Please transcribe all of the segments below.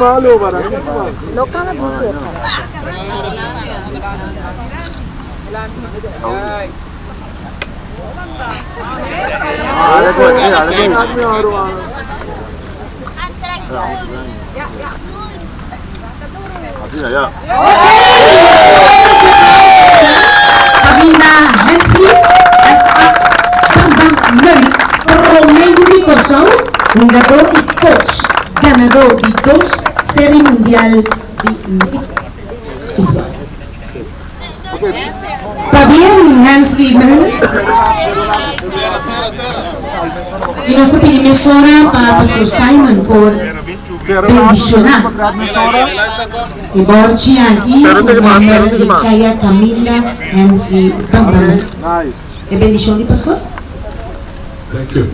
Halo barang. Lokal buku. Kabina Hensley at Bambang Merix Romeo Ricoso, fundador y coach, ganador de 2 Serie Mundial de Israel. Fabián Hensley Merix. Y nos pedimos ahora para Pastor Simon por bendicionar. Y Borchi aquí, mujer de Kaya Camila Hensley Bambang. ¿Qué bendición de Pastor? Thank you.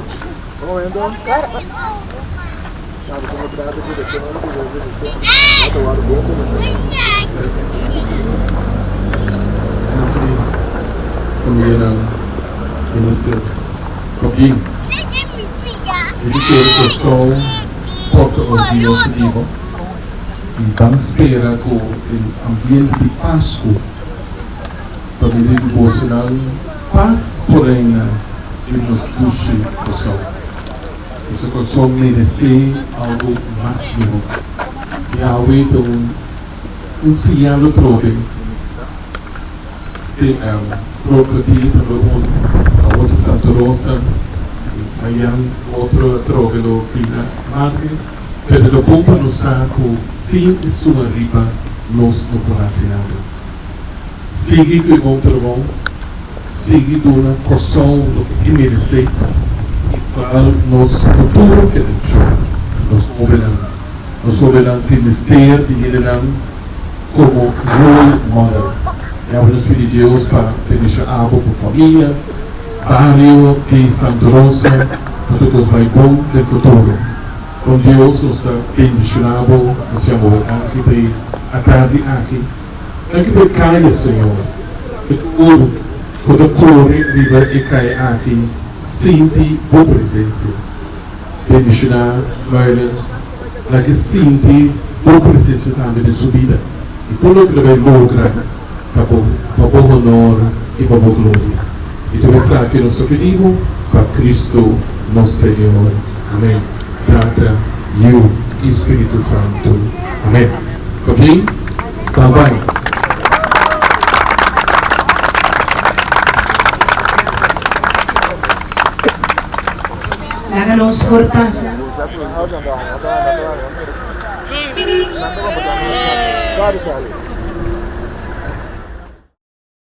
Hensley, família ng Minister Paging. Ele quer que só porta o Deus vivo. E vamos esperar que o ambiente de Páscoa, família devocional, paz porém e nos puxe o sol. Isso que o sol merece algo máximo. E a oito sinal trobe. Este property para outra Santa Rosa, aí outro trobe do Pina Marque, pero do pompa no saco, sim e sua riba, nós não corracinado. Sigue que bom trovão. Sigue uma porção do que merece e para nosso futuro que nós soberano ministério de Irã como role model. E abrimos pedir Deus para deixar água para a família, barrio de Santa Rosa, para todos mais bom do futuro. Com Deus nos está bendicionado, nos chamou aqui para a tarde aqui para cair, Senhor, e tudo. Quando corre, riba e cai aqui, sente boa presença. Bendicionar, violence, lá que sente boa presença também de sua vida. E tudo que vai lograr, para bom honor e para boa glória. E tudo isso aqui nós pedimos para Cristo, nosso Senhor. Amém. Trata e o Espírito Santo. Amém. Ok? Tá bem. Háganos por casa. Claro,